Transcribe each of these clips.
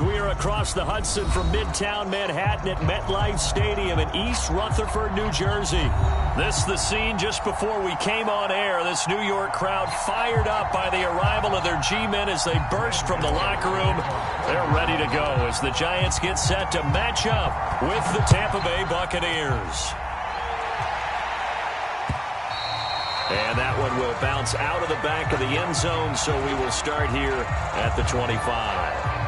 We are across the Hudson from Midtown Manhattan at MetLife Stadium in East Rutherford, New Jersey. This is the scene just before we came on air. This New York crowd fired up by the arrival of their G-men as they burst from the locker room. They're ready to go as the Giants get set to match up with the Tampa Bay Buccaneers. And that one will bounce out of the back of the end zone, so we will start here at the 25.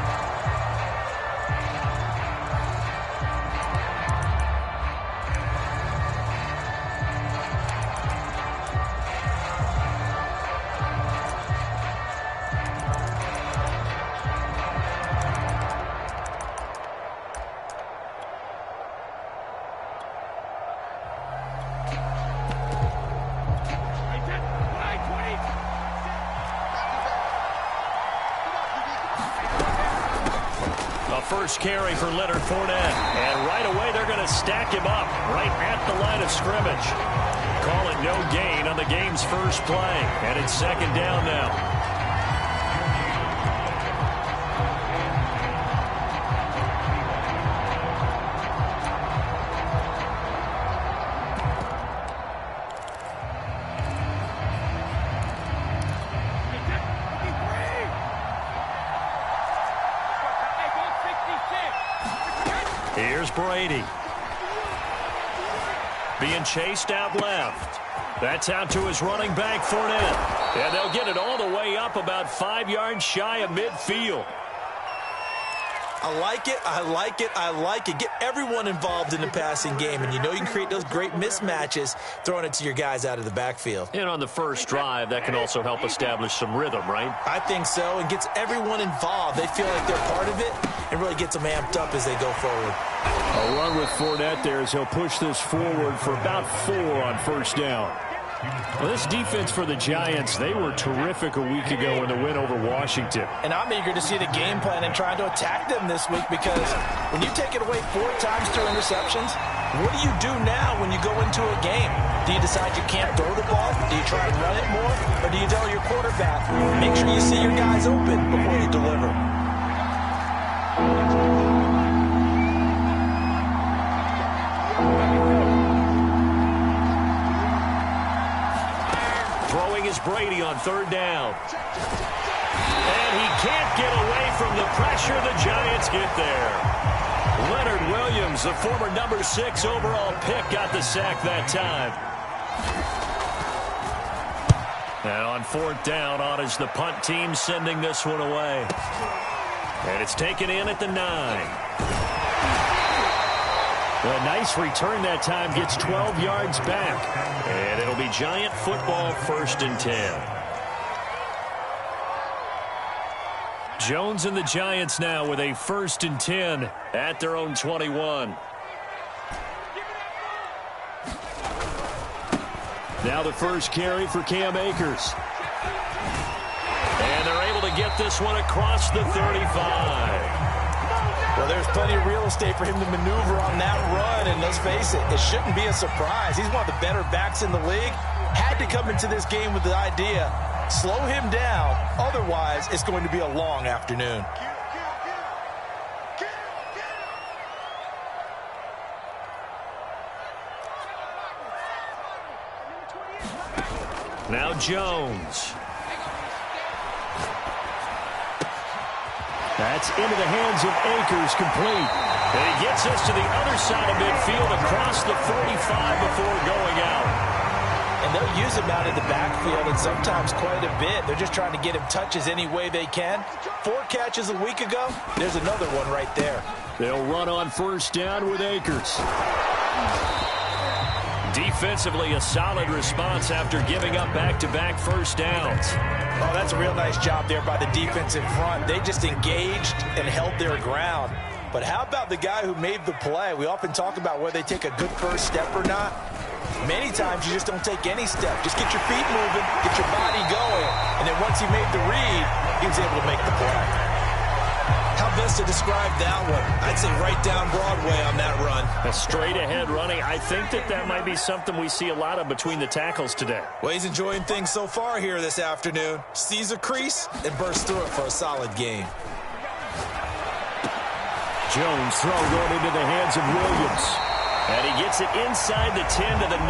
First carry for Leonard Fournette. And right away, they're going to stack him up right at the line of scrimmage. Call it no gain on the game's first play. And it's second down now. Here's Brady. Being chased out left. That's out to his running back, Fournette. And they'll get it all the way up about 5 yards shy of midfield. I like it, I like it, I like it. Get everyone involved in the passing game, and you know you can create those great mismatches throwing it to your guys out of the backfield. And on the first drive, that can also help establish some rhythm, right? I think so, and gets everyone involved. They feel like they're part of it and really gets them amped up as they go forward. A run with Fournette there as he'll push this forward for about 4 on first down. Well, this defense for the Giants, they were terrific a week ago in the win over Washington. And I'm eager to see the game plan and trying to attack them this week, because when you take it away 4 times through interceptions, what do you do now when you go into a game? Do you decide you can't throw the ball? Do you try and run it more? Or do you tell your quarterback, make sure you see your guys open before you deliver? Is Brady on third down. And he can't get away from the pressure. The Giants get there. Leonard Williams, the former number 6 overall pick, got the sack that time. And on fourth down, on is the punt team sending this one away. And it's taken in at the 9. A nice return that time, gets 12 yards back. And it'll be Giant football, 1st and 10. Jones and the Giants now with a 1st and 10 at their own 21. Now the first carry for Cam Akers. And they're able to get this one across the 35. Well, there's plenty of real estate for him to maneuver on that run, and let's face it, it shouldn't be a surprise. He's one of the better backs in the league. Had to come into this game with the idea, slow him down, otherwise it's going to be a long afternoon. Now Jones. That's into the hands of Akers, complete. And he gets us to the other side of midfield across the 45 before going out. And they'll use him out in the backfield, and sometimes quite a bit. They're just trying to get him touches any way they can. 4 catches a week ago. There's another one right there. They'll run on first down with Akers. Defensively, a solid response after giving up back-to-back first downs. Oh, that's a real nice job there by the defense in front. They just engaged and held their ground. But how about the guy who made the play? We often talk about whether they take a good first step or not. Many times you just don't take any step. Just get your feet moving, get your body going. And then once he made the read, he was able to make the play. How best to describe that one? I'd say right down Broadway on that run. A straight-ahead running. I think that might be something we see a lot of between the tackles today. Well, he's enjoying things so far here this afternoon. Sees a crease and bursts through it for a solid gain. Jones throw going into the hands of Williams. And he gets it inside the 10 to the 9.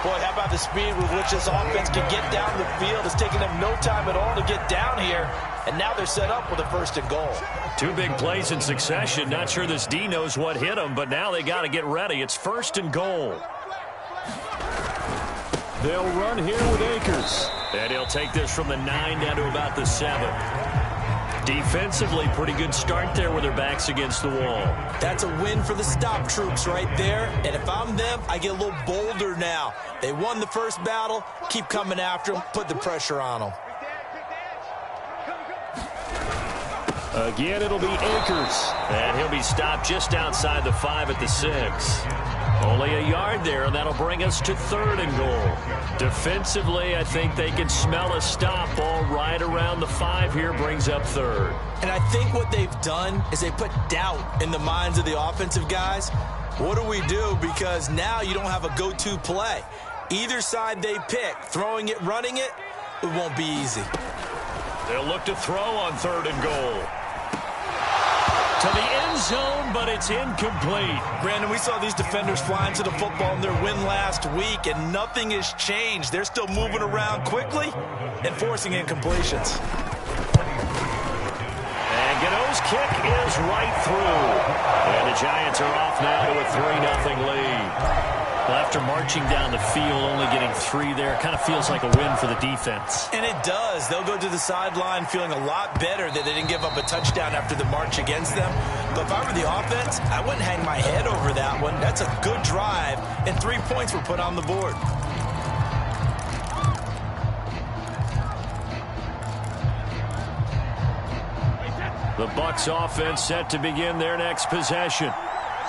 Boy, how about the speed with which this offense can get down the field? It's taking them no time at all to get down here. And now they're set up with a 1st and goal. 2 big plays in succession. Not sure this D knows what hit them, but now they got to get ready. It's 1st and goal. They'll run here with Akers. And he'll take this from the 9 down to about the 7. Defensively, pretty good start there with their backs against the wall. That's a win for the stop troops right there. And if I'm them, I get a little bolder now. They won the first battle. Keep coming after them. Put the pressure on them. Again, it'll be Akers. And he'll be stopped just outside the 5 at the 6. Only a yard there, and that'll bring us to 3rd and goal. Defensively, I think they can smell a stop. Ball right around the 5 here brings up 3rd. And I think what they've done is they put doubt in the minds of the offensive guys. What do we do? Because now you don't have a go-to play. Either side they pick, throwing it, running it, it won't be easy. They'll look to throw on 3rd and goal. To the end zone, but it's incomplete. Brandon, we saw these defenders flying to the football in their win last week, and nothing has changed. They're still moving around quickly and forcing incompletions. And Gano's kick is right through. And the Giants are off now to a 3-0 lead. Well, after marching down the field, only getting 3 there, kind of feels like a win for the defense. And it does. They'll go to the sideline feeling a lot better that they didn't give up a touchdown after the march against them. But if I were the offense, I wouldn't hang my head over that one. That's a good drive, and 3 points were put on the board. The Bucs offense set to begin their next possession.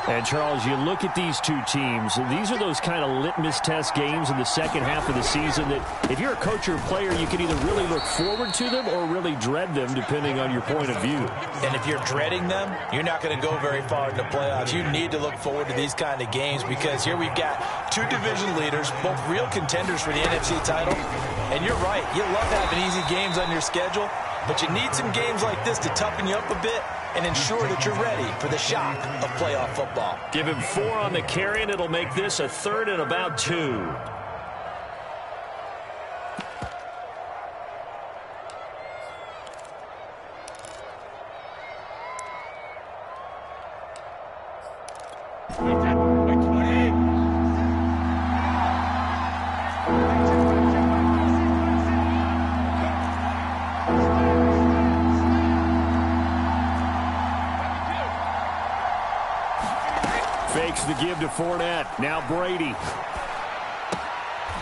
And, Charles, you look at these two teams, these are those kind of litmus test games in the second half of the season that if you're a coach or a player, you can either really look forward to them or really dread them, depending on your point of view. And if you're dreading them, you're not going to go very far in the playoffs. You need to look forward to these kind of games because here we've got 2 division leaders, both real contenders for the NFC title. And you're right, you love having easy games on your schedule, but you need some games like this to toughen you up a bit and ensure that you're ready for the shock of playoff football. Give him 4 on the carry, and it'll make this a 3rd and about 2. Fakes the give to Fournette. Now Brady.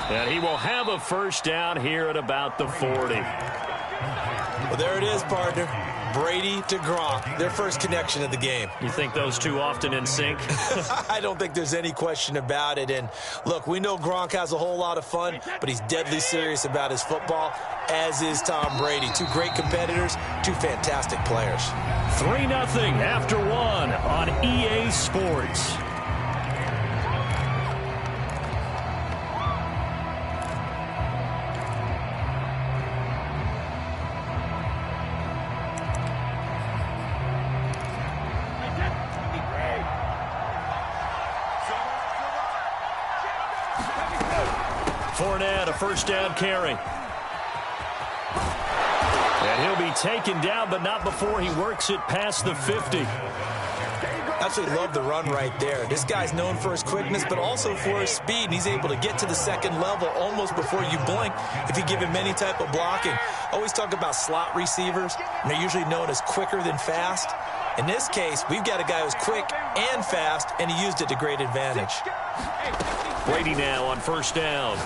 And he will have a first down here at about the 40. Well, there it is, partner. Brady to Gronk, their first connection of the game. You think those two often in sync? I don't think there's any question about it. And, look, we know Gronk has a whole lot of fun, but he's deadly serious about his football, as is Tom Brady. 2 great competitors, 2 fantastic players. 3-0 after 1 on EA Sports. Fournette, a first down carry. And he'll be taken down, but not before he works it past the 50. Absolutely love the run right there. This guy's known for his quickness, but also for his speed. And he's able to get to the second level almost before you blink if you give him any type of blocking. Always talk about slot receivers, and they're usually known as quicker than fast. In this case, we've got a guy who's quick and fast, and he used it to great advantage. Brady now on first down.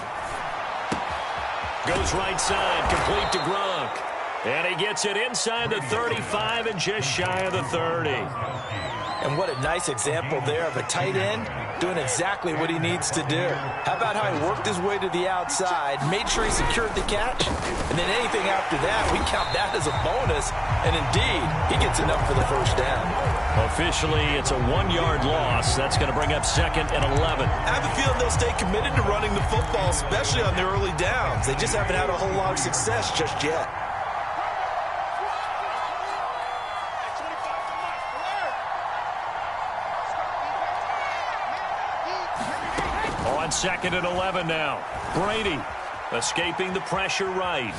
Goes right side, complete to Gronk. And he gets it inside the 35 and just shy of the 30. And what a nice example there of a tight end doing exactly what he needs to do. How about how he worked his way to the outside, made sure he secured the catch, and then anything after that, we count that as a bonus. And indeed, he gets enough for the first down. Officially, it's a 1-yard loss. That's going to bring up 2nd and 11. I have a feeling they'll stay committed to running the football, especially on their early downs. They just haven't had a whole lot of success just yet. On 2nd and 11 now. Brady escaping the pressure right.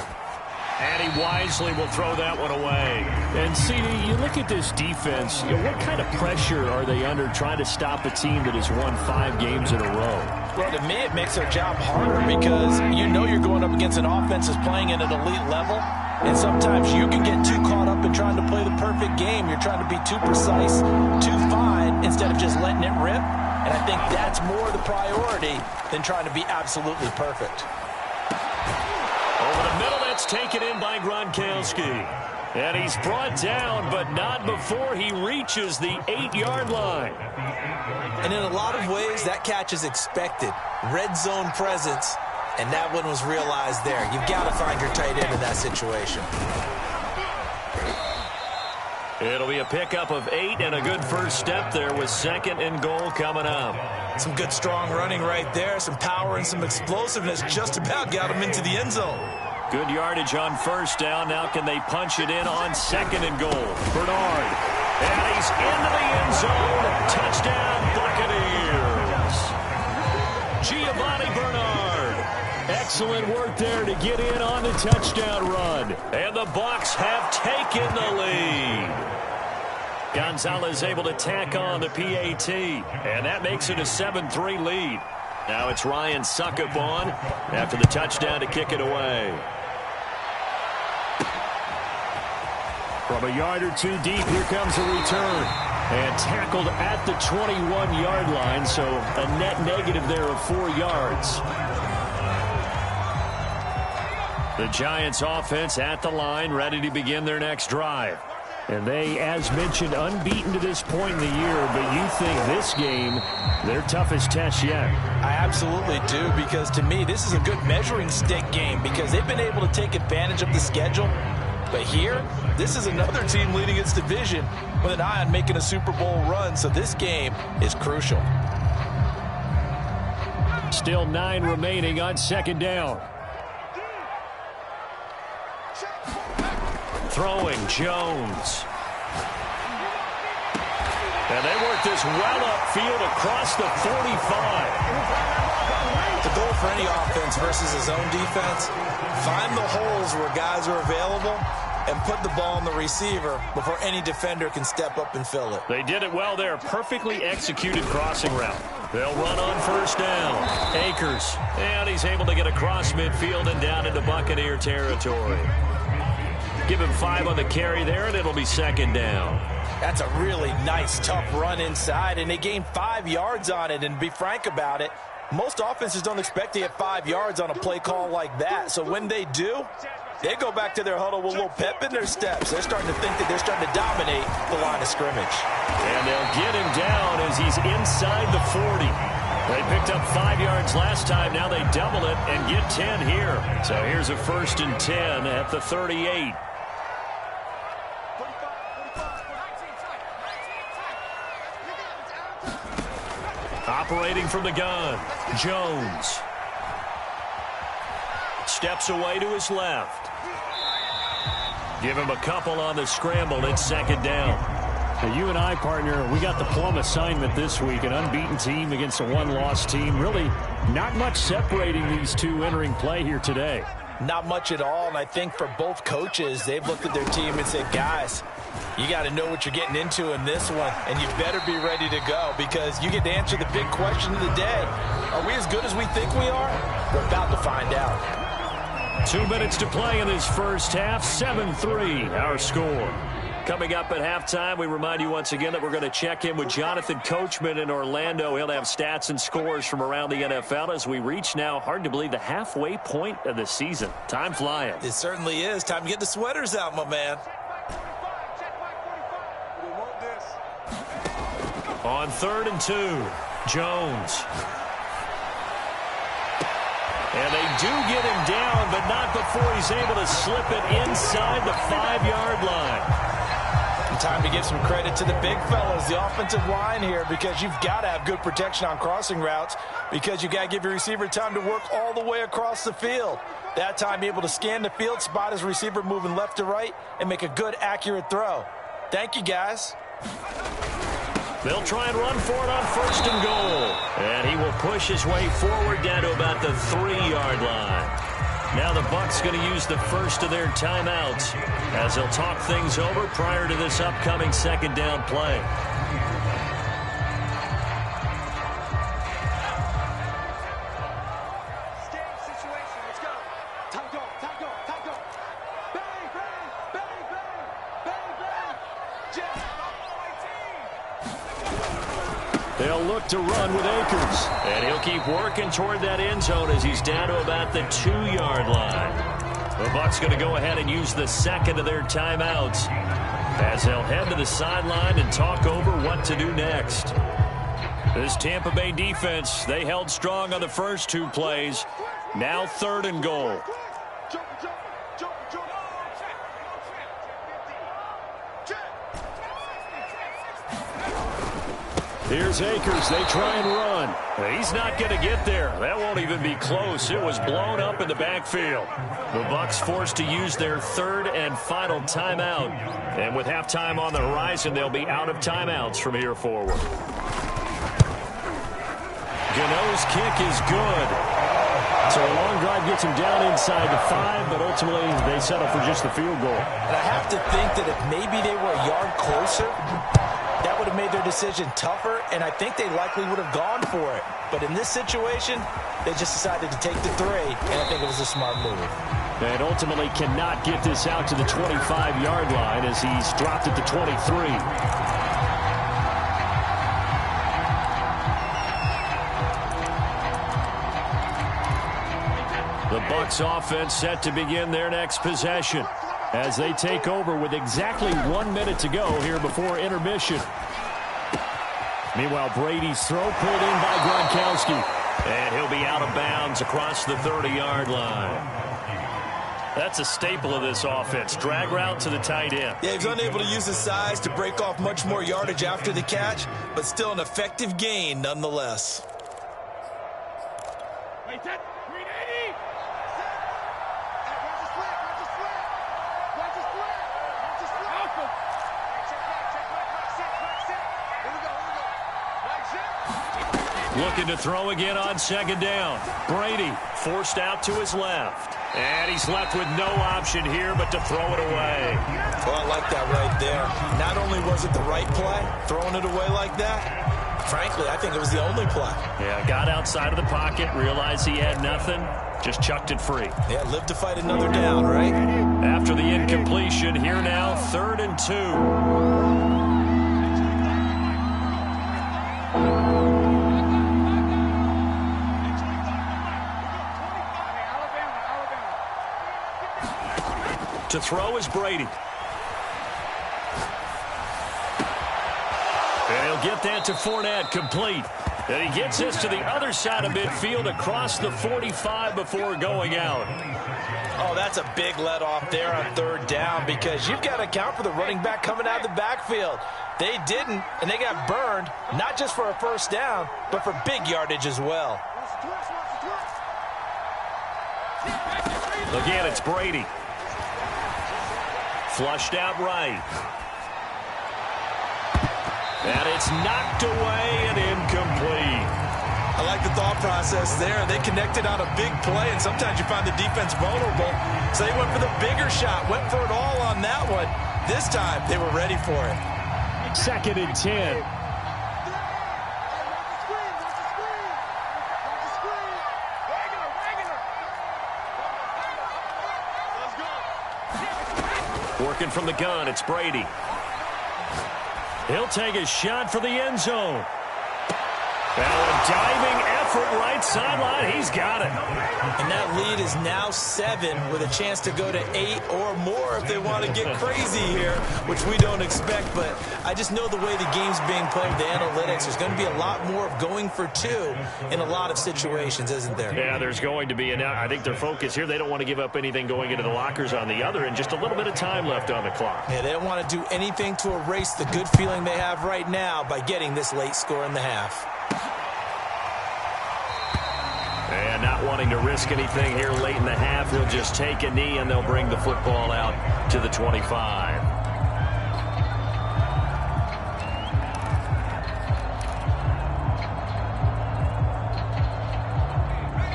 And he wisely will throw that one away. And, CD, you look at this defense, what kind of pressure are they under trying to stop a team that has won 5 games in a row? Well, to me, it makes their job harder because you know you're going up against an offense that's playing at an elite level. And sometimes you can get too caught up in trying to play the perfect game. You're trying to be too precise, too fine, instead of just letting it rip. And I think that's more the priority than trying to be absolutely perfect. Over the middle, that's taken in by Gronkowski. And he's brought down, but not before he reaches the 8-yard line. And in a lot of ways, that catch is expected. Red zone presence, and that one was realized there. You've got to find your tight end in that situation. It'll be a pickup of 8 and a good first step there with 2nd and goal coming up. Some good, strong running right there. Some power and some explosiveness just about got him into the end zone. Good yardage on first down. Now can they punch it in on 2nd and goal? Bernard. And he's into the end zone. Touchdown, Buccaneers. Giovanni Bernard. Excellent work there to get in on the touchdown run. And the Bucs have taken the lead. Gonzalez able to tack on the PAT. And that makes it a 7-3 lead. Now it's Ryan Suckup on after the touchdown to kick it away. From a yard or two deep, here comes a return. And tackled at the 21-yard line, so a net negative there of 4 yards. The Giants offense at the line, ready to begin their next drive. And they, as mentioned, unbeaten to this point in the year, but you think this game, their toughest test yet. I absolutely do, because to me, this is a good measuring stick game because they've been able to take advantage of the schedule. But here, this is another team leading its division with an eye on making a Super Bowl run, so this game is crucial. Still 9 remaining on 2nd down. Throwing Jones. And they work this well upfield across the 45. The goal for any offense versus his own defense, find the holes where guys are available and put the ball on the receiver before any defender can step up and fill it. They did it well there. Perfectly executed crossing route. They'll run on first down. Akers. And he's able to get across midfield and down into Buccaneer territory. Give him 5 on the carry there, and it'll be 2nd down. That's a really nice, tough run inside, and they gained 5 yards on it. And to be frank about it, most offenses don't expect to get 5 yards on a play call like that. So when they do, they go back to their huddle with a little pep in their steps. They're starting to think that they're starting to dominate the line of scrimmage. And they'll get him down as he's inside the 40. They picked up 5 yards last time. Now they double it and get 10 here. So here's a 1st and 10 at the 38. Operating from the gun, Jones. Steps away to his left. Give him a couple on the scramble. It's 2nd down. Now you and I, partner, we got the plum assignment this week. An unbeaten team against a 1-loss team. Really not much separating these two entering play here today. Not much at all, and I think for both coaches, they've looked at their team and said, guys, you got to know what you're getting into in this one, and you better be ready to go because you get to answer the big question of the day. Are we as good as we think we are? We're about to find out. 2 minutes to play in this first half. 7-3, our score. Coming up at halftime, we remind you once again that we're going to check in with Jonathan Coachman in Orlando. He'll have stats and scores from around the NFL as we reach now, hard to believe, the halfway point of the season. Time flying. It certainly is. Time to get the sweaters out, my man. On 3rd and 2, Jones. And they do get him down, but not before he's able to slip it inside the 5-yard line. Time to give some credit to the big fellas, the offensive line here, because you've got to have good protection on crossing routes because you got to give your receiver time to work all the way across the field. That time, be able to scan the field, spot his receiver moving left to right, and make a good, accurate throw. Thank you, guys. They'll try and run for it on 1st and goal. And he will push his way forward down to about the 3-yard line. Now the Bucs going to use the first of their timeouts as they'll talk things over prior to this upcoming 2nd down play. They'll look to run with Akers. And he'll keep working toward that end zone as he's down to about the 2-yard line. The Bucs going to go ahead and use the 2nd of their timeouts as they'll head to the sideline and talk over what to do next. This Tampa Bay defense, they held strong on the first 2 plays. Now 3rd and goal. Here's Akers. They try and run. He's not going to get there. That won't even be close. It was blown up in the backfield. The Bucs forced to use their 3rd and final timeout. And with halftime on the horizon, they'll be out of timeouts from here forward. Gano's kick is good. So a long drive gets him down inside the 5, but ultimately they settle for just the field goal. And I have to think that if maybe they were a yard closer, that would have made their decision tougher, and I think they likely would have gone for it. But in this situation, they just decided to take the 3, and I think it was a smart move. And ultimately cannot get this out to the 25-yard line as he's dropped at the 23. The Bucs offense set to begin their next possession as they take over with exactly 1 minute to go here before intermission. Meanwhile, Brady's throw pulled in by Gronkowski. And he'll be out of bounds across the 30-yard line. That's a staple of this offense. Drag route to the tight end. Yeah, he's unable to use his size to break off much more yardage after the catch, but still an effective gain nonetheless. Wait, that 380. Looking to throw again on 2nd down. Brady forced out to his left. And he's left with no option here but to throw it away. Well, I like that right there. Not only was it the right play, throwing it away like that, frankly, I think it was the only play. Yeah, got outside of the pocket, realized he had nothing, just chucked it free. Yeah, live to fight another down, right? After the incompletion, here now, 3rd and 2. To throw is Brady. And he'll get that to Fournette, complete. And he gets this to the other side of midfield across the 45 before going out. Oh, that's a big let off there on 3rd down because you've got to account for the running back coming out of the backfield. They didn't, and they got burned, not just for a 1st down, but for big yardage as well. Again, it's Brady. Flushed out right. And it's knocked away and incomplete. I like the thought process there. They connected on a big play, and sometimes you find the defense vulnerable. So they went for the bigger shot, went for it all on that one. This time, they were ready for it. 2nd and 10. Working from the gun, it's Brady. He'll take a shot for the end zone. Now a diving effort right sideline. He's got it. And that lead is now 7 with a chance to go to 8 or more if they want to get crazy here, which we don't expect. But I just know the way the game's being played with the analytics, there's going to be a lot more of going for 2 in a lot of situations, isn't there? Yeah, there's going to be. And I think their focus here, they don't want to give up anything going into the lockers on the other, and just a little bit of time left on the clock. Yeah, they don't want to do anything to erase the good feeling they have right now by getting this late score in the half. And not wanting to risk anything here late in the half, he'll just take a knee and they'll bring the football out to the 25.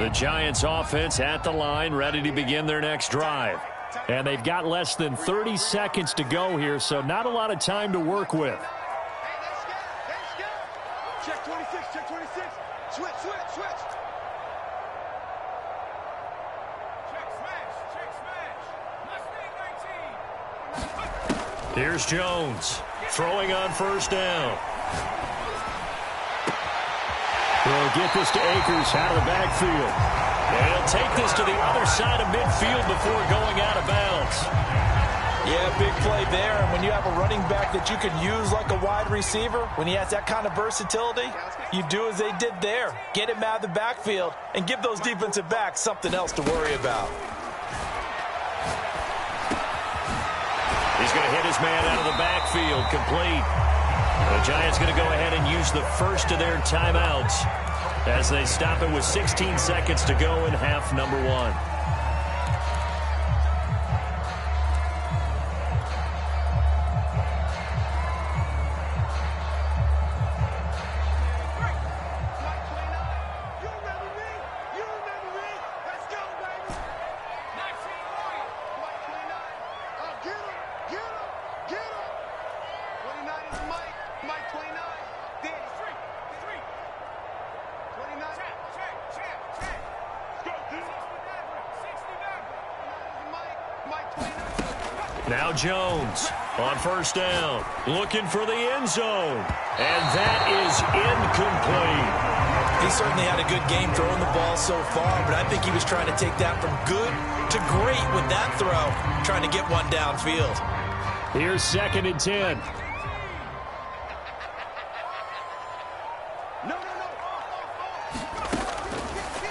The Giants offense at the line, ready to begin their next drive. And they've got less than 30 seconds to go here, so not a lot of time to work with. Check 26, check 26. Switch. Check smash. Mustang 19. Here's Jones, throwing on first down. He'll get this to Akers out of the backfield. And he'll take this to the other side of midfield before going out of bounds. Yeah, big play there. And when you have a running back that you can use like a wide receiver, when he has that kind of versatility, you do as they did there. Get him out of the backfield and give those defensive backs something else to worry about. He's going to hit his man out of the backfield, complete. The Giants going to go ahead and use the first of their timeouts as they stop it with 16 seconds to go in half number one. Now Jones on first down, looking for the end zone. And that is incomplete. He certainly had a good game throwing the ball so far, but I think he was trying to take that from good to great with that throw, trying to get one downfield. Here's 2nd and 10.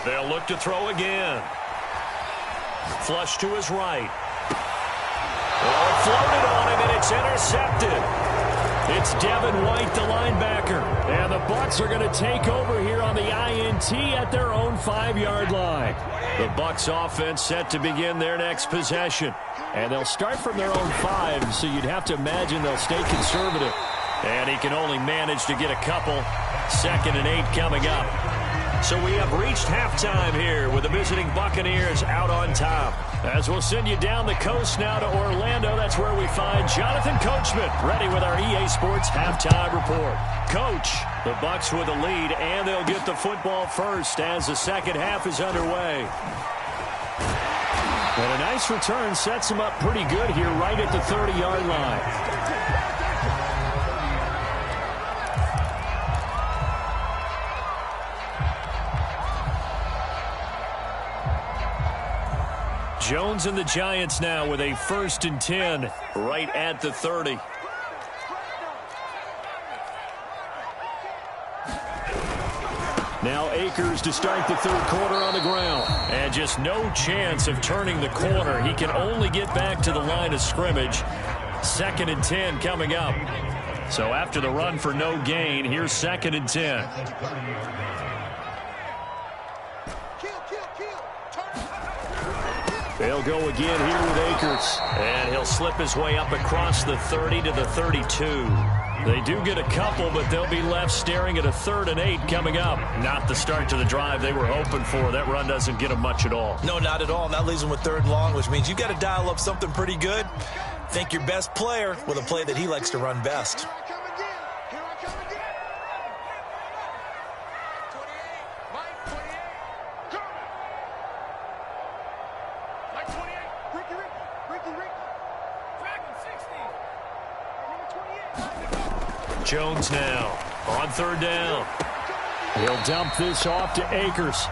They'll look to throw again. Flush to his right. Oh, floated on him, and it's intercepted. It's Devin White, the linebacker. And the Bucs are going to take over here on the INT at their own 5-yard line. The Bucs offense set to begin their next possession. And they'll start from their own 5, so you'd have to imagine they'll stay conservative. And he can only manage to get a couple. 2nd and 8 coming up. So we have reached halftime here with the visiting Buccaneers out on top. As we'll send you down the coast now to Orlando, that's where we find Jonathan Coachman ready with our EA Sports halftime report. Coach, the Bucs with the lead, and they'll get the football first as the second half is underway. And a nice return sets them up pretty good here right at the 30-yard line. Jones and the Giants now with a 1st and 10 right at the 30. Now Akers to start the third quarter on the ground. And just no chance of turning the corner. He can only get back to the line of scrimmage. 2nd and 10 coming up. So after the run for no gain, here's 2nd and 10. They'll go again here with Akers. And he'll slip his way up across the 30 to the 32. They do get a couple, but they'll be left staring at a 3rd and 8 coming up. Not the start to the drive they were hoping for. That run doesn't get them much at all. No, not at all. And that leaves them with 3rd and long, which means you've got to dial up something pretty good. Think your best player with a play that he likes to run best. Jones now on 3rd down. He'll dump this off to Akers.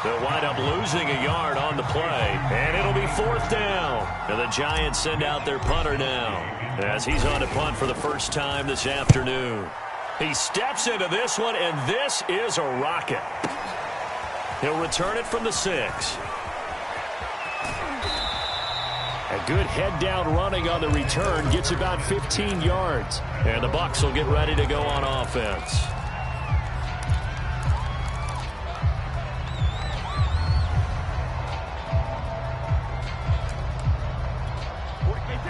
They'll wind up losing a yard on the play, and it'll be 4th down. And the Giants send out their punter now as he's on to punt for the first time this afternoon. He steps into this one, and this is a rocket. He'll return it from the 6. A good head-down running on the return gets about 15 yards. And the Bucs will get ready to go on offense.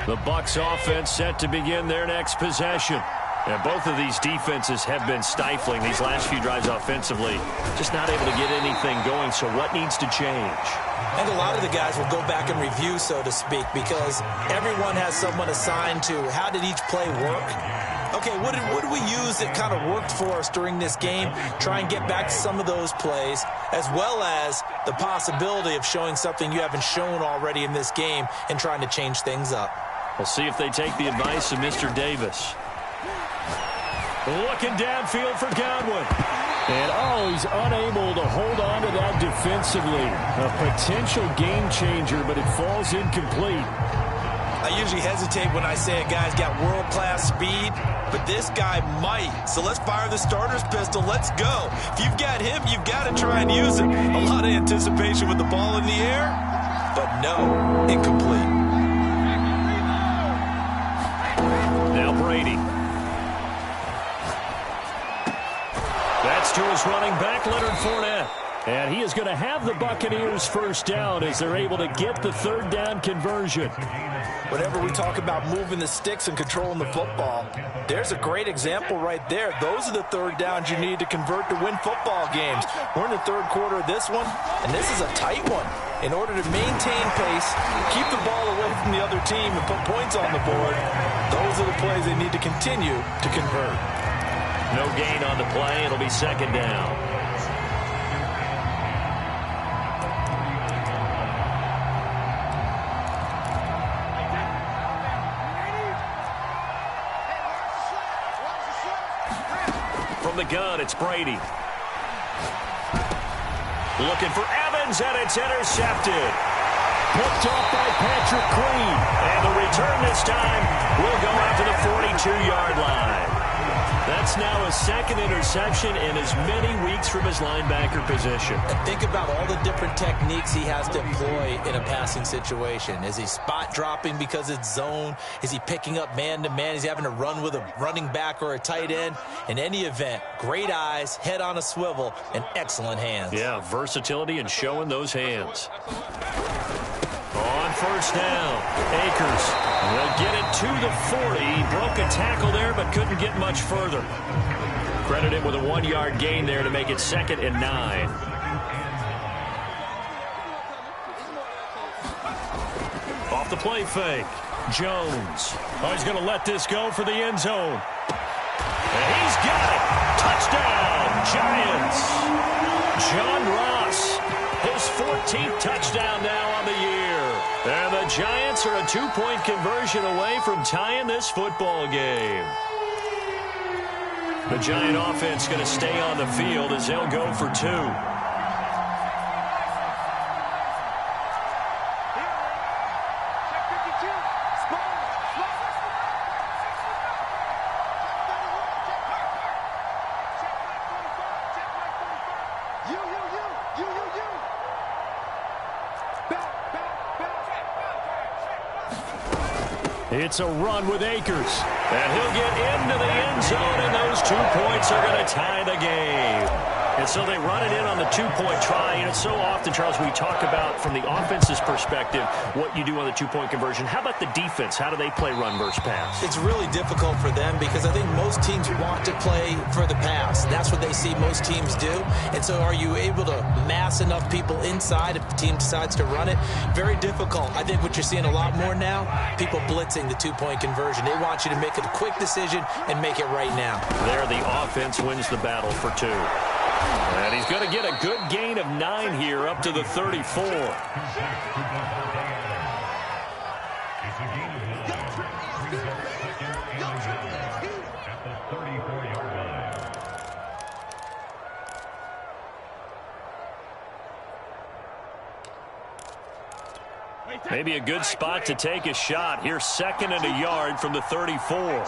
The Bucs offense set to begin their next possession. And both of these defenses have been stifling these last few drives offensively. Just not able to get anything going, so what needs to change? And a lot of the guys will go back and review, so to speak, because everyone has someone assigned to how did each play work. Okay, what did we use that kind of worked for us during this game? Try and get back to some of those plays, as well as the possibility of showing something you haven't shown already in this game and trying to change things up. We'll see if they take the advice of Mr. Davis. Looking downfield for Godwin. And, he's unable to hold on to that defensively. A potential game changer, but it falls incomplete. I usually hesitate when I say a guy's got world-class speed, but this guy might. So let's fire the starter's pistol. Let's go. If you've got him, you've got to try and use it. A lot of anticipation with the ball in the air, but no, incomplete. Now Brady. That's to his running back, Leonard Fournette. And he is going to have the Buccaneers first down as they're able to get the third down conversion. Whenever we talk about moving the sticks and controlling the football, there's a great example right there. Those are the third downs you need to convert to win football games. We're in the third quarter of this one, and this is a tight one. In order to maintain pace, keep the ball away from the other team, and put points on the board, those are the plays they need to continue to convert. No gain on the play. It'll be second down. From the gun, it's Brady. Looking for Evans, and it's intercepted. Picked off by Patrick Queen. And the return this time will go out to the 42-yard line. That's now his second interception in as many weeks from his linebacker position. And think about all the different techniques he has to employ in a passing situation. Is he spot dropping because it's zone? Is he picking up man-to-man? Is he having to run with a running back or a tight end? In any event, great eyes, head on a swivel, and excellent hands. Yeah, versatility and showing those hands. On first down, Akers will get it to the 40. He broke a tackle there, but couldn't get much further. Credit him with a 1-yard gain there to make it 2nd and 9. Off the play fake, Jones. He's going to let this go for the end zone. And he's got it. Touchdown, Giants. John Ross, his 14th touchdown now on the year. And the Giants are a 2-point conversion away from tying this football game. The Giant offense going to stay on the field as they'll go for 2. It's a run with Akers. And he'll get into the end zone, and those 2 points are going to tie the game. And so they run it in on the 2-point try. And it's so often, Charles, we talk about from the offense's perspective what you do on the 2-point conversion. How about the defense? How do they play run versus pass? It's really difficult for them because I think most teams want to play for the pass. That's what they see most teams do. And so are you able to mass enough people inside if the team decides to run it? Very difficult. I think what you're seeing a lot more now, people blitzing the 2-point conversion. They want you to make a quick decision and make it right now. There, the offense wins the battle for 2. And he's going to get a good gain of 9 here up to the 34. Maybe a good spot to take a shot. Here's 2nd and a yard from the 34.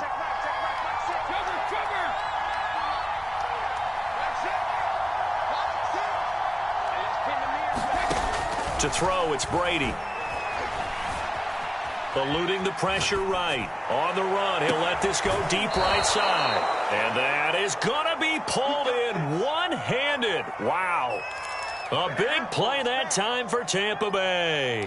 To throw, it's Brady. Eluding the pressure right. On the run, he'll let this go deep right side. And that is going to be pulled in one-handed. Wow. A big play that time for Tampa Bay.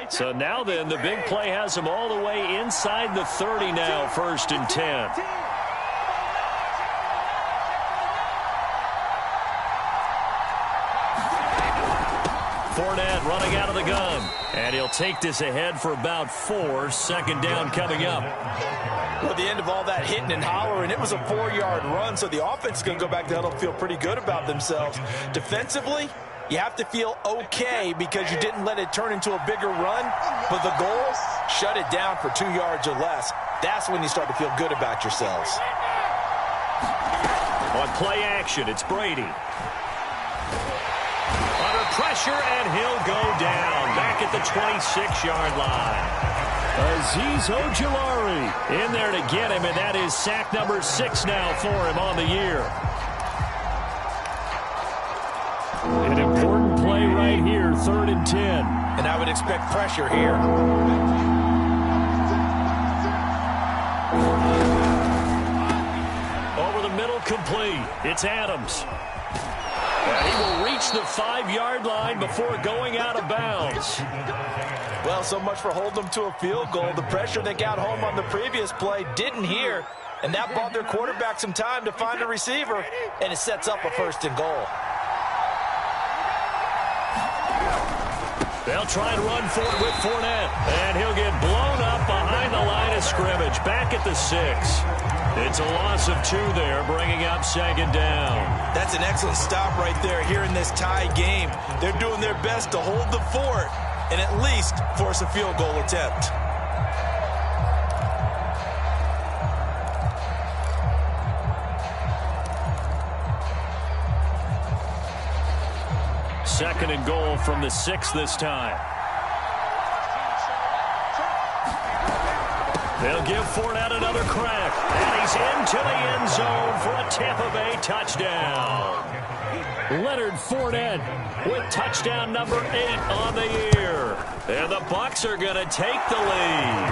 So now then, the big play has him all the way inside the 30 now, 1st and 10. Fournette running out of the gun. And he'll take this ahead for about 4. 2nd down coming up. Well, at the end of all that hitting and hollering, it was a 4-yard run, so the offense is going to go back to huddle and feel pretty good about themselves. Defensively, you have to feel okay because you didn't let it turn into a bigger run, but the goal, shut it down for 2 yards or less. That's when you start to feel good about yourselves. On play action, it's Brady. Under pressure, and he'll go down back at the 26-yard line. Azeez Ojulari in there to get him, and that is sack number 6 now for him on the year. An important play right here, 3rd and 10. And I would expect pressure here. Over the middle, complete. It's Adams. And he will reach the 5-yard line before going out of bounds. Well, so much for holding them to a field goal. The pressure they got home on the previous play didn't hear, and that bought their quarterback some time to find a receiver, and it sets up a 1st and goal. They'll try and run for it with Fournette, and he'll get blown up behind the line of scrimmage, back at the 6. It's a loss of 2 there, bringing up 2nd down. That's an excellent stop right there here in this tie game. They're doing their best to hold the fort and at least force a field goal attempt. Second and goal from the 6 this time. They'll give Fournette another crack, and he's into the end zone for a Tampa Bay touchdown. Leonard Fournette with touchdown number 8 on the year. And the Bucs are going to take the lead.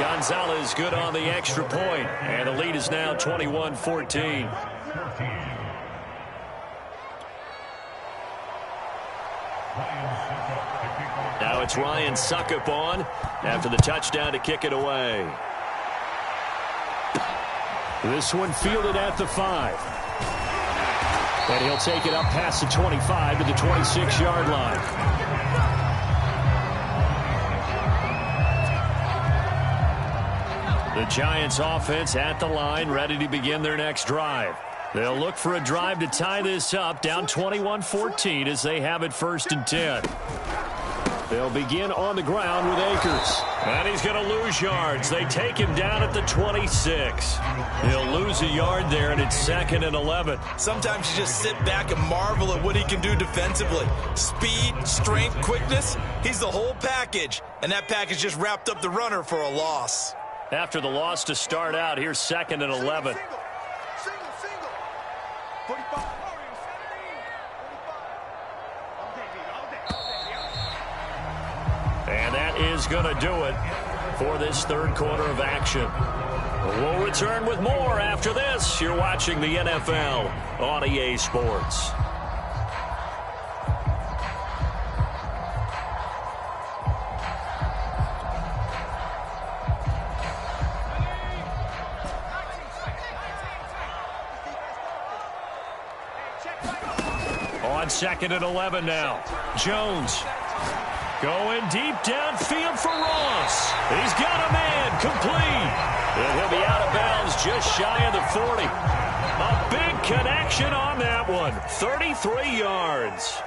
Gonzalez good on the extra point, and the lead is now 21-14. Now it's Ryan Suckup on after the touchdown to kick it away. This one fielded at the 5. And he'll take it up past the 25 to the 26-yard line. The Giants offense at the line, ready to begin their next drive. They'll look for a drive to tie this up, down 21-14 as they have it 1st and 10. They'll begin on the ground with Akers. And he's going to lose yards. They take him down at the 26. He'll lose a yard there, and it's 2nd and 11. Sometimes you just sit back and marvel at what he can do defensively. Speed, strength, quickness, he's the whole package. And that package just wrapped up the runner for a loss. After the loss to start out, here's 2nd and 11. Single. 45. And that is going to do it for this 3rd quarter of action. We'll return with more after this. You're watching the NFL on EA Sports. On 2nd and 11 now. Jones. Going deep downfield for Ross. He's got a man complete. And he'll be out of bounds just shy of the 40. A big connection on that one. 33 yards.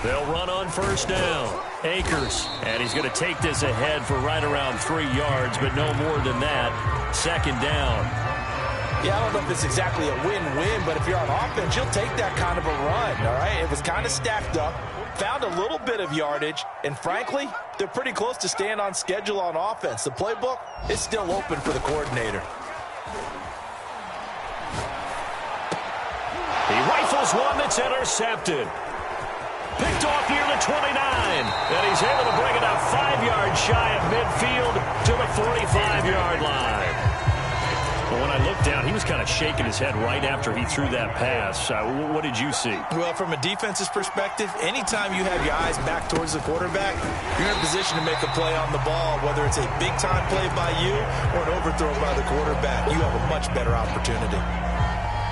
They'll run on 1st down. Akers. And he's going to take this ahead for right around 3 yards, but no more than that. 2nd down. Yeah, I don't know if it's exactly a win-win, but if you're on offense, you'll take that kind of a run, all right? It was kind of stacked up, found a little bit of yardage, and frankly, they're pretty close to staying on schedule on offense. The playbook is still open for the coordinator. He rifles one that's intercepted. Picked off near the 29, and he's able to bring it up 5 yards shy of midfield to the 45-yard line. Well, when I looked down, he was kind of shaking his head right after he threw that pass. What did you see? Well, from a defense's perspective, anytime you have your eyes back towards the quarterback, you're in a position to make a play on the ball, whether it's a big-time play by you or an overthrow by the quarterback. You have a much better opportunity.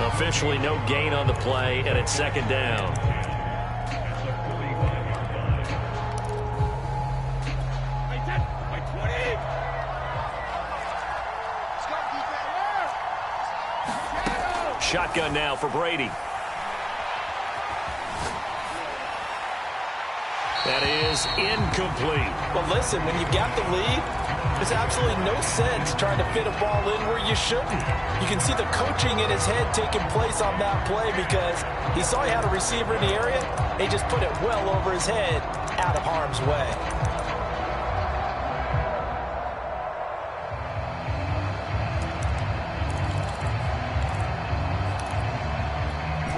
Officially no gain on the play, and it's second down. Shotgun now for Brady. That is incomplete. Well, listen, when you've got the lead, there's absolutely no sense trying to fit a ball in where you shouldn't. You can see the coaching in his head taking place on that play because he saw he had a receiver in the area. He just put it well over his head, out of harm's way.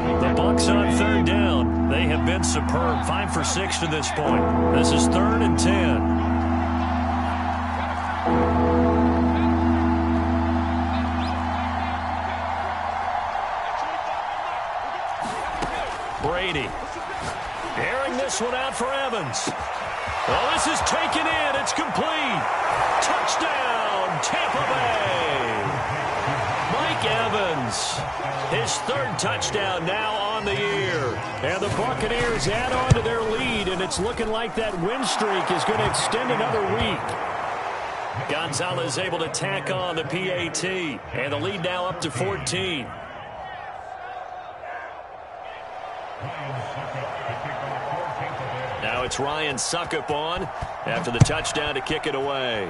The Bucs on third down. They have been superb. 5 for 6 to this point. This is 3rd and 10. Brady. Airing this one out for Evans. Well, this is taken in. It's complete. Touchdown, Tampa Bay. Mike Evans, his 3rd touchdown now on the year. And the Buccaneers add on to their lead, and it's looking like that win streak is going to extend another week. Gonzalez able to tack on the PAT, and the lead now up to 14. Now it's Ryan Suckup on after the touchdown to kick it away.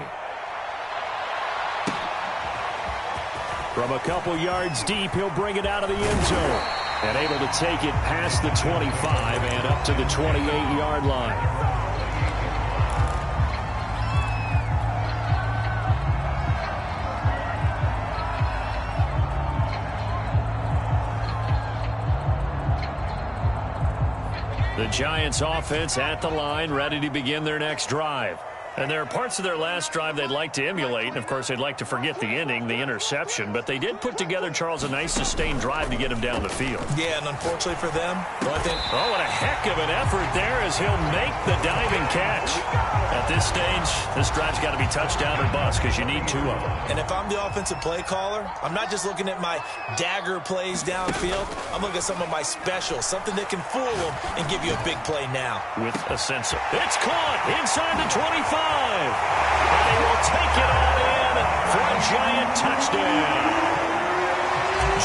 From a couple yards deep, he'll bring it out of the end zone. And able to take it past the 25 and up to the 28-yard line. The Giants offense at the line, ready to begin their next drive. And there are parts of their last drive they'd like to emulate. And, of course, they'd like to forget the inning, the interception. But they did put together, Charles, a nice sustained drive to get him down the field. Yeah, and unfortunately for them, I think... Oh, what a heck of an effort there as he'll make the diving catch. At this stage, this drive's got to be touchdown or bust because you need 2 of them. And if I'm the offensive play caller, I'm not just looking at my dagger plays downfield. I'm looking at some of my specials, something that can fool them and give you a big play now. With a sense of... It's caught inside the 25. And they will take it all in for a Giant touchdown.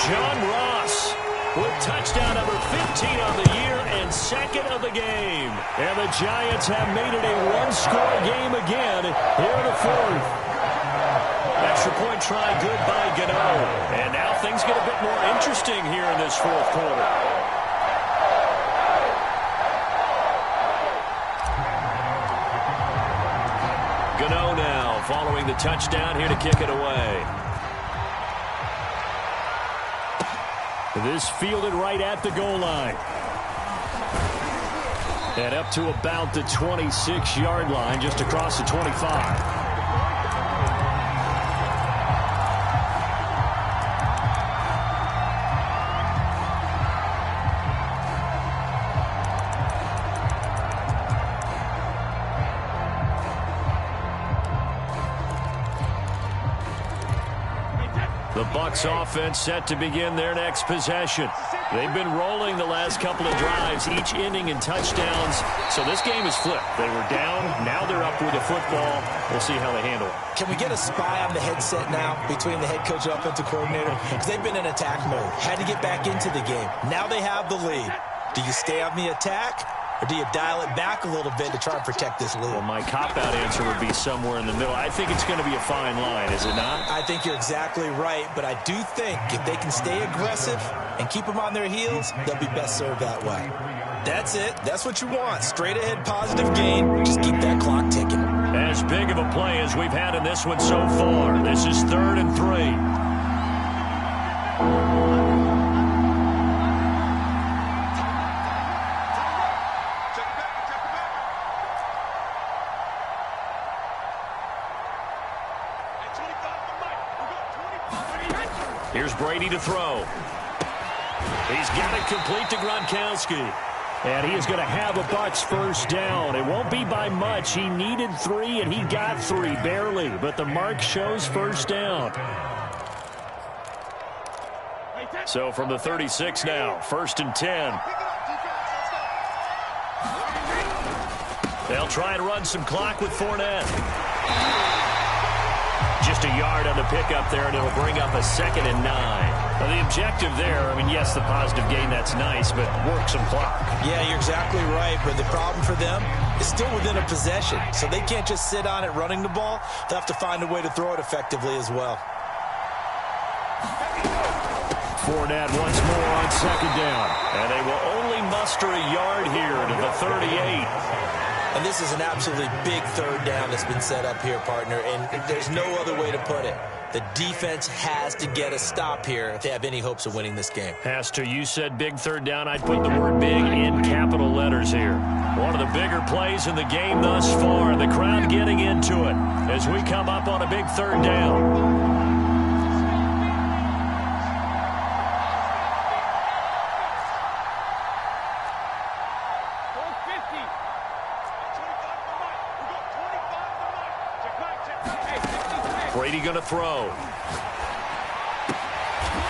John Ross with touchdown number 15 on the year and 2nd of the game. And the Giants have made it a one-score game again here in the 4th. Extra point try good by Gano. And now things get a bit more interesting here in this 4th quarter. Gano now following the touchdown here to kick it away. This fielded right at the goal line. And up to about the 26-yard line, just across the 25. The Bucs offense set to begin their next possession. They've been rolling the last couple of drives, each inning in touchdowns. So this game is flipped. They were down. Now they're up with the football. We'll see how they handle it. Can we get a spy on the headset now between the head coach and offensive coordinator? Because they've been in attack mode. Had to get back into the game. Now they have the lead. Do you stay on the attack? Or do you dial it back a little bit to try and protect this lead? Well, my cop-out answer would be somewhere in the middle. I think it's going to be a fine line, is it not? I think you're exactly right, but I do think if they can stay aggressive and keep them on their heels, they'll be best served that way. That's it. That's what you want. Straight ahead, positive gain. Just keep that clock ticking. As big of a play as we've had in this one so far. This is 3rd and 3. Brady to throw. He's got it complete to Gronkowski. And he is going to have a Bucs first down. It won't be by much. He needed 3, and he got 3, barely. But the mark shows first down. So from the 36 now, 1st and 10. They'll try and run some clock with Fournette. Just a yard on the pickup there, and it'll bring up a 2nd and 9. Now, the objective there, I mean, yes, the positive gain, that's nice, but work some clock. Yeah, you're exactly right, but the problem for them is still within a possession, so they can't just sit on it running the ball. They'll have to find a way to throw it effectively as well. Fournette once more on 2nd down. And they will only muster a yard here to the 38. And this is an absolutely big 3rd down that's been set up here, partner, and there's no other way to put it. The defense has to get a stop here if they have any hopes of winning this game. Has to. You said big 3rd down. I'd put the word big in capital letters here. One of the bigger plays in the game thus far. The crowd getting into it as we come up on a big 3rd down. Brady going to throw.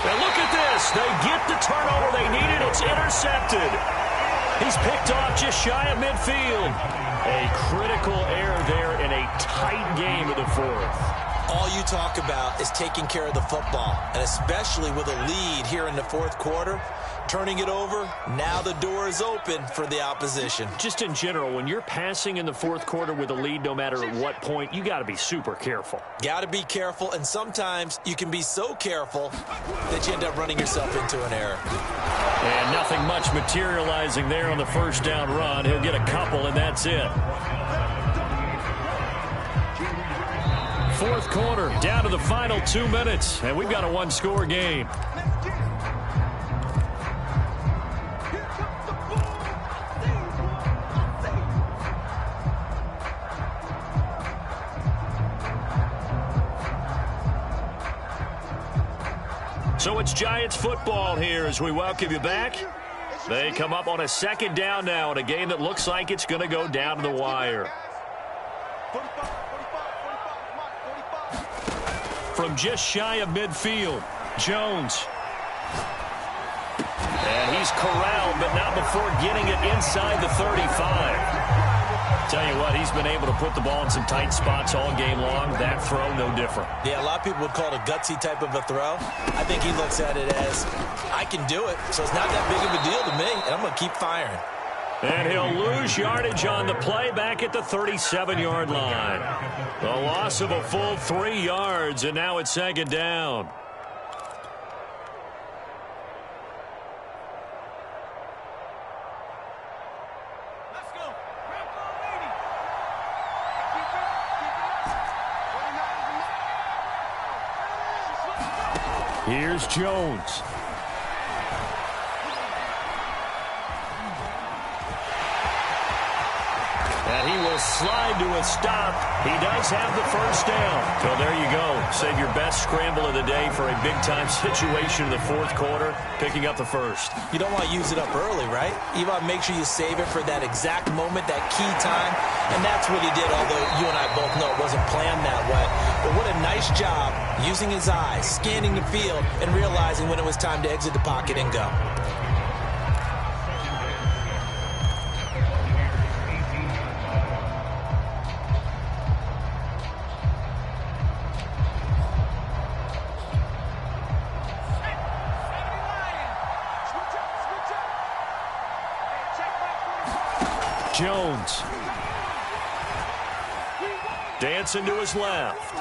Now look at this. They get the turnover they needed. It's intercepted. He's picked off just shy of midfield. A critical error there in a tight game of the 4th. All you talk about is taking care of the football, and especially with a lead here in the 4th quarter, turning it over, now the door is open for the opposition. Just in general, when you're passing in the 4th quarter with a lead, no matter at what point, you got to be super careful. Got to be careful, and sometimes you can be so careful that you end up running yourself into an error. And nothing much materializing there on the 1st down run. He'll get a couple, and that's it. 4th quarter, down to the final 2 minutes, and we've got a 1-score game. So it's Giants football here as we welcome you back. They come up on a 2nd down now in a game that looks like it's going to go down to the wire. From just shy of midfield, Jones. And he's corralled, but not before getting it inside the 35. Tell you what, he's been able to put the ball in some tight spots all game long. That throw, no different. Yeah, a lot of people would call it a gutsy type of a throw. I think he looks at it as, I can do it, so it's not that big of a deal to me, and I'm going to keep firing. And he'll lose yardage on the play back at the 37-yard line. The loss of a full 3 yards, and now it's 2nd down. Here's Jones. And he will slide to a stop. He does have the 1st down. So there you go. Save your best scramble of the day for a big-time situation in the 4th quarter, picking up the 1st. You don't want to use it up early, right? You want to make sure you save it for that exact moment, that key time. And that's what he did, although you and I both know it wasn't planned that way. But what a nice job using his eyes, scanning the field, and realizing when it was time to exit the pocket and go. Jones. Dancing to his left.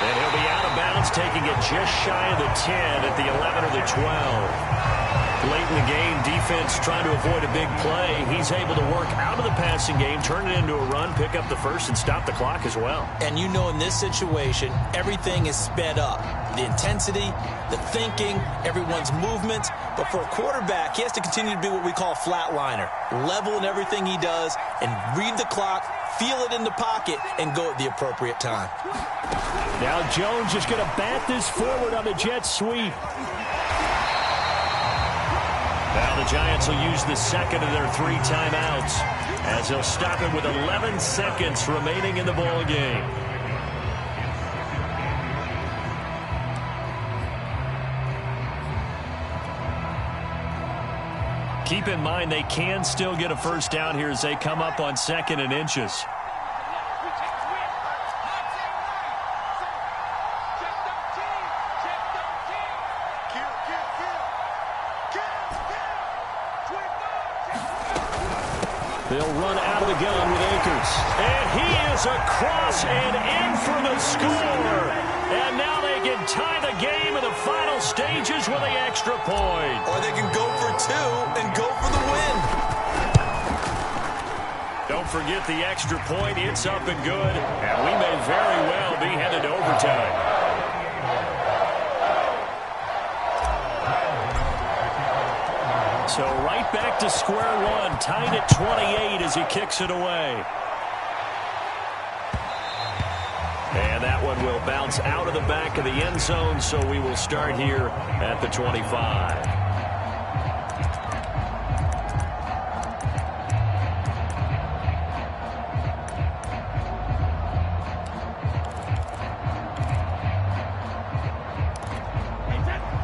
And he'll be out of bounds, taking it just shy of the 10 at the 11 or the 12. Late in the game, defense trying to avoid a big play. He's able to work out of the passing game, turn it into a run, pick up the 1st, and stop the clock as well. And you know in this situation, everything is sped up. The intensity, the thinking, everyone's movement. But for a quarterback, he has to continue to be what we call a flatliner. Level in everything he does and read the clock, feel it in the pocket, and go at the appropriate time. Now Jones is going to bat this forward on the jet sweep. Now the Giants will use the second of their 3 timeouts as they'll stop it with 11 seconds remaining in the ball game. Keep in mind they can still get a first down here as they come up on 2nd and inches. They'll run out of the gun with Akers. And he is across and in for the score. And now they can tie the game in the final stages with the extra point. Or they can go for 2 and go for the win. Don't forget the extra point. It's up and good. And we may very well be headed to overtime. So right back to square one, tied at 28 as he kicks it away. And that one will bounce out of the back of the end zone, so we will start here at the 25.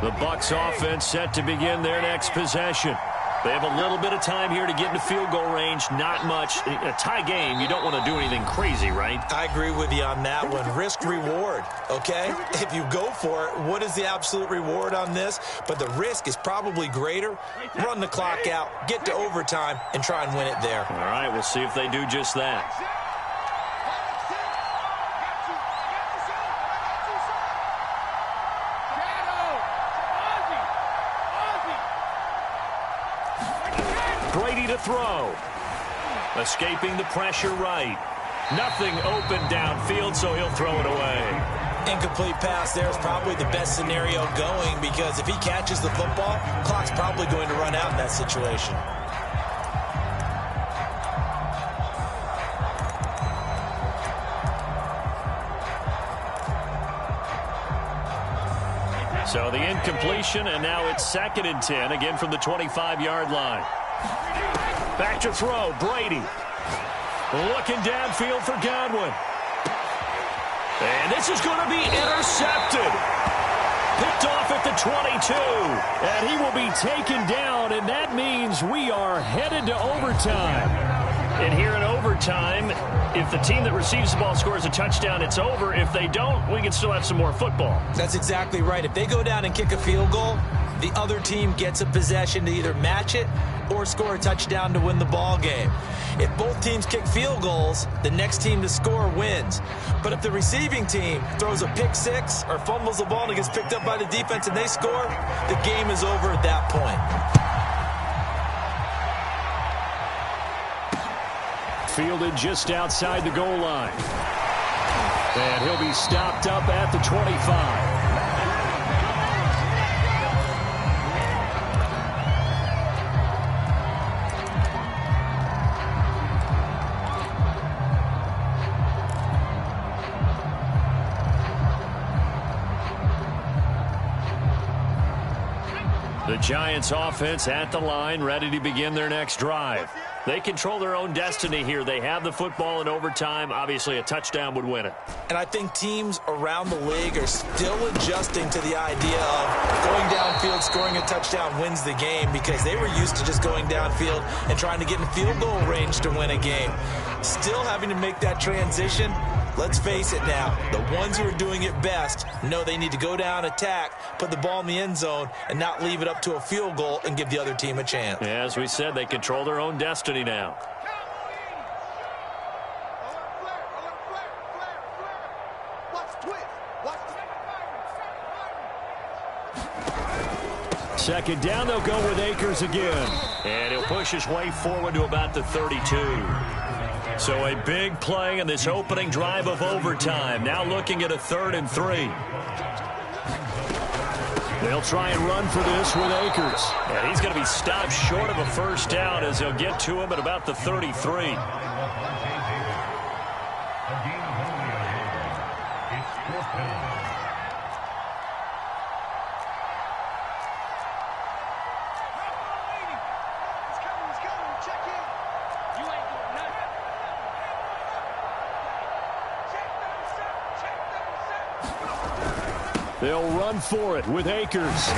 The Bucs offense set to begin their next possession. They have a little bit of time here to get into field goal range. Not much. A tie game, you don't want to do anything crazy, right? I agree with you on that one. Risk-reward, okay? If you go for it, what is the absolute reward on this? But the risk is probably greater. Run the clock out, get to overtime, and try and win it there. All right, we'll see if they do just that. To throw. Escaping the pressure right. Nothing open downfield, so he'll throw it away. Incomplete pass there is probably the best scenario going because if he catches the football, clock's probably going to run out in that situation. So the incompletion, and now it's 2nd and 10, again from the 25-yard line. Back to throw, Brady. Looking downfield for Godwin. And this is going to be intercepted. Picked off at the 22. And he will be taken down, and that means we are headed to overtime. And here in overtime, if the team that receives the ball scores a touchdown, it's over. If they don't, we can still have some more football. That's exactly right. If they go down and kick a field goal, the other team gets a possession to either match it or score a touchdown to win the ball game. If both teams kick field goals, the next team to score wins. But if the receiving team throws a pick six or fumbles the ball and it gets picked up by the defense and they score, the game is over at that point. Fielded just outside the goal line. And he'll be stopped up at the 25. The Giants offense at the line, ready to begin their next drive. They control their own destiny here. They have the football in overtime. Obviously, a touchdown would win it. And I think teams around the league are still adjusting to the idea of going downfield, scoring a touchdown wins the game because they were used to just going downfield and trying to get in field goal range to win a game. Still having to make that transition. Let's face it now, the ones who are doing it best know they need to go down, attack, put the ball in the end zone, and not leave it up to a field goal and give the other team a chance. Yeah, as we said, they control their own destiny now. Second down, they'll go with Akers again. And he'll push his way forward to about the 32. So a big play in this opening drive of overtime. Now looking at a 3rd and 3. They'll try and run for this with Akers. And he's going to be stopped short of a first down as they'll get to him at about the 33. They'll run for it with Akers.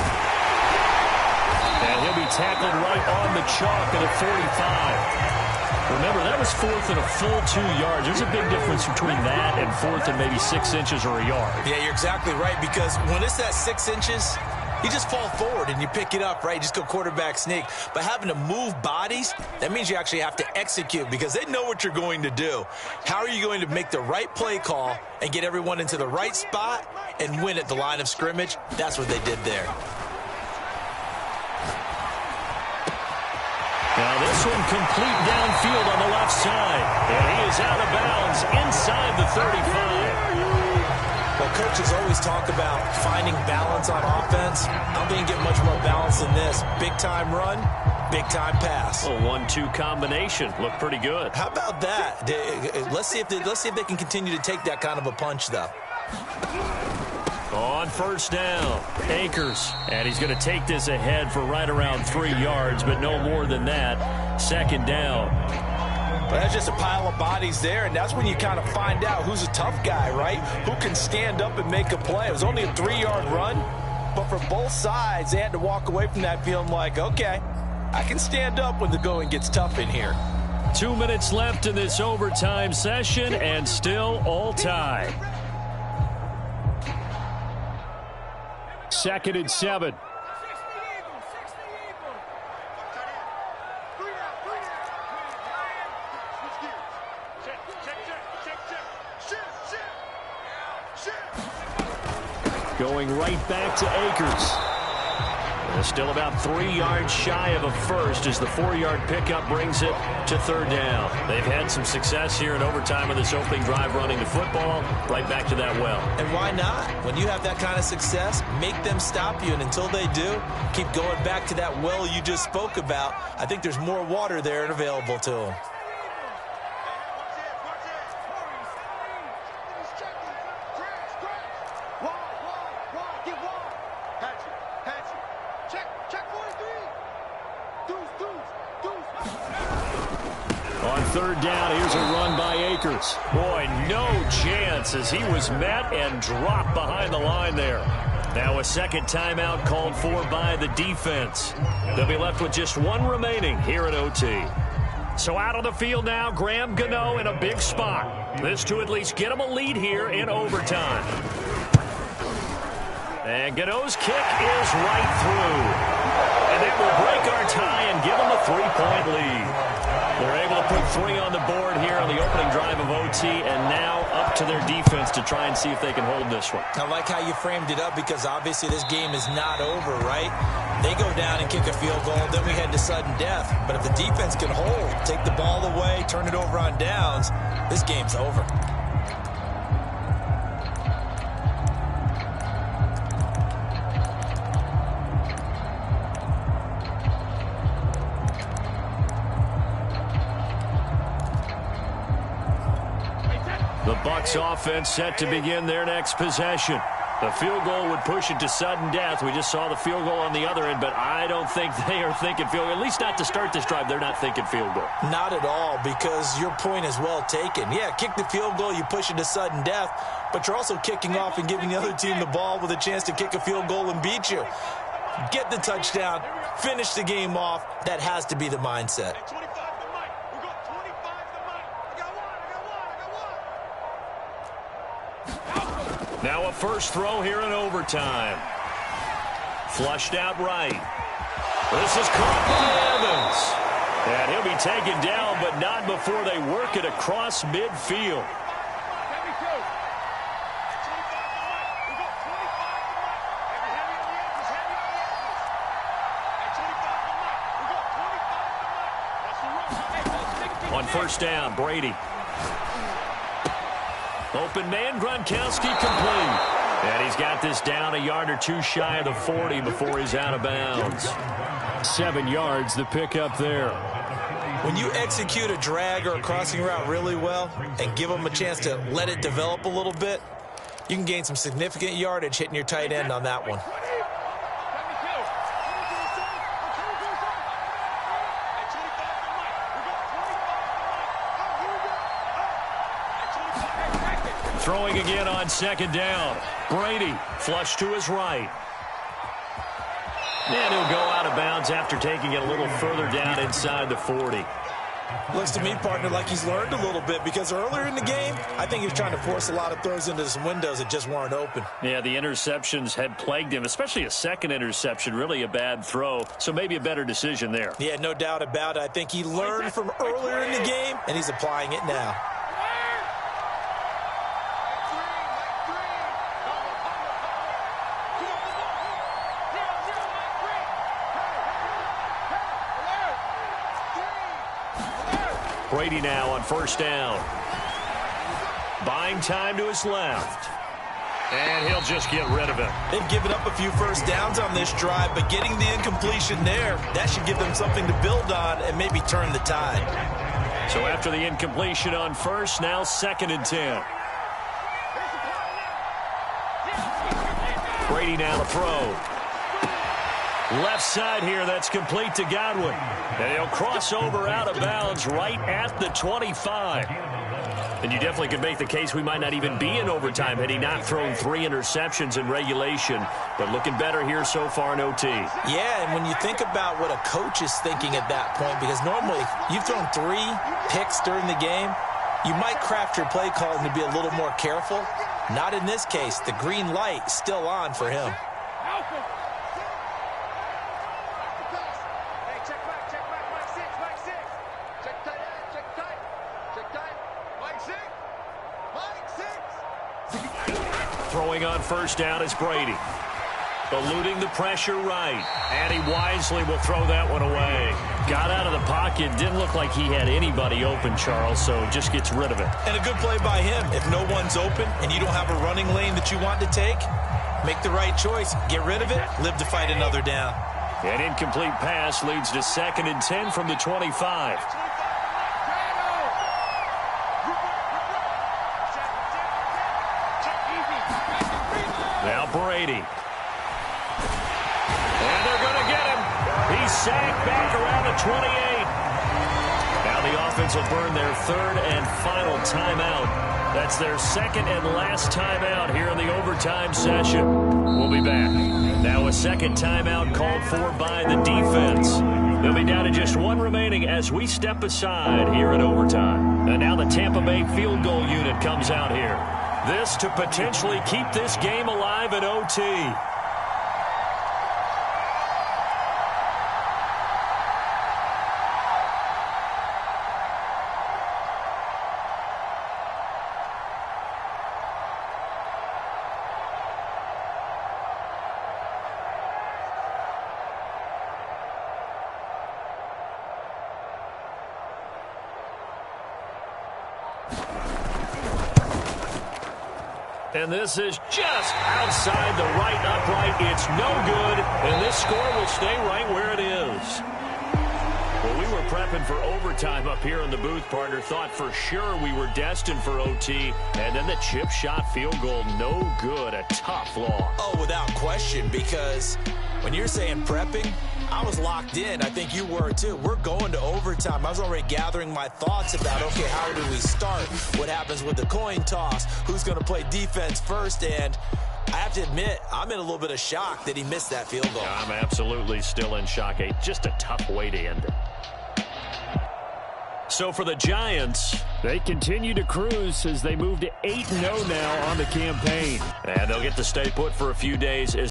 And he'll be tackled right on the chalk at the 45. Remember, that was fourth and a full 2 yards. There's a big difference between that and fourth and maybe 6 inches or a yard. Yeah, you're exactly right, because when it's that 6 inches, you just fall forward and you pick it up, right? You just go quarterback sneak. But having to move bodies, that means you actually have to execute because they know what you're going to do. How are you going to make the right play call and get everyone into the right spot and win at the line of scrimmage? That's what they did there. Now this one complete downfield on the left side. And he is out of bounds inside the 35. Well, coaches always talk about finding balance on offense. I don't think you get much more balance than this. Big-time run, big-time pass. A 1-2 combination. Looked pretty good. How about that? Let's see if they can continue to take that kind of a punch, though. On first down, Akers. And he's going to take this ahead for right around 3 yards, but no more than that. Second down. But that's just a pile of bodies there, and that's when you kind of find out who's a tough guy, right? Who can stand up and make a play. It was only a 3-yard run, but for both sides, they had to walk away from that feeling like, okay, I can stand up when the going gets tough in here. 2 minutes left in this overtime session, and still all tied. 2nd and 7. Going right back to Akers. And still about 3 yards shy of a first as the 4-yard pickup brings it to third down. They've had some success here in overtime of this opening drive running the football. Right back to that well. And why not? When you have that kind of success, make them stop you. And until they do, keep going back to that well you just spoke about. I think there's more water there and available to them. Third down, here's a run by Akers. Boy, no chance as he was met and dropped behind the line there. Now a second timeout called for by the defense. They'll be left with just one remaining here at OT. So out on the field now, Graham Gano in a big spot. This to at least get him a lead here in overtime. And Gano's kick is right through. And that will break our tie and give them a 3-point lead. They're able to put 3 on the board here on the opening drive of OT, and now up to their defense to try and see if they can hold this one. I like how you framed it up because obviously this game is not over, right? They go down and kick a field goal, then we head to sudden death. But if the defense can hold, take the ball away, turn it over on downs, this game's over. The Bucs offense set to begin their next possession. The field goal would push it to sudden death. We just saw the field goal on the other end, but I don't think they are thinking field goal. At least not to start this drive. They're not thinking field goal. Not at all, because your point is well taken. Yeah, kick the field goal, you push it to sudden death, but you're also kicking off and giving the other team the ball with a chance to kick a field goal and beat you. Get the touchdown, finish the game off. That has to be the mindset. Now a first throw here in overtime. Flushed out right. This is caught by Evans. And he'll be taken down, but not before they work it across midfield. On first down, Brady. Open man, Gronkowski complete. And he's got this down a yard or two shy of the 40 before he's out of bounds. 7 yards, the pickup there. When you execute a drag or a crossing route really well and give them a chance to let it develop a little bit, you can gain some significant yardage hitting your tight end on that one. Throwing again on second down. Brady, flush to his right. And he'll go out of bounds after taking it a little further down inside the 40. Looks to me, partner, like he's learned a little bit because earlier in the game, I think he was trying to force a lot of throws into some windows that just weren't open. Yeah, the interceptions had plagued him, especially a second interception, really a bad throw. So maybe a better decision there. Yeah, no doubt about it. I think he learned from earlier in the game, and he's applying it now. Brady now on first down. Buying time to his left. And he'll just get rid of it. They've given up a few first downs on this drive, but getting the incompletion there, that should give them something to build on and maybe turn the tide. So after the incompletion on first, now 2nd and 10. Brady now to throw. Left side here, that's complete to Godwin. And he'll cross over out of bounds right at the 25. And you definitely could make the case we might not even be in overtime had he not thrown 3 interceptions in regulation. But looking better here so far in OT. Yeah, and when you think about what a coach is thinking at that point, because normally you've thrown 3 picks during the game, you might craft your play calling to be a little more careful. Not in this case. The green light is still on for him. Throwing on first down is Brady. Eluding the pressure right. And he wisely will throw that one away. Got out of the pocket. Didn't look like he had anybody open, Charles, so just gets rid of it. And a good play by him. If no one's open and you don't have a running lane that you want to take, make the right choice. Get rid of it. Live to fight another down. An incomplete pass leads to 2nd and 10 from the 25. Now Brady. And they're going to get him. He's sacked back around the 28. Now the offense will burn their 3rd and final timeout. That's their 2nd and last timeout here in the overtime session. We'll be back. Now a 2nd timeout called for by the defense. They'll be down to just 1 remaining as we step aside here in overtime. And now the Tampa Bay field goal unit comes out here. This to potentially keep this game alive in OT. And this is just outside the right upright. It's no good, and this score will stay right where it is. Well, we were prepping for overtime up here in the booth, partner. Thought for sure we were destined for OT, and then the chip shot field goal, no good. A tough loss. Oh, without question, because when you're saying prepping, I was locked in. I think you were too. We're going to overtime. I was already gathering my thoughts about, okay, how do we start? What happens with the coin toss? Who's going to play defense first? And I have to admit, I'm in a little bit of shock that he missed that field goal. I'm absolutely still in shock. Just a tough way to end it. So for the Giants, they continue to cruise as they move to 8-0 now on the campaign. And they'll get to stay put for a few days as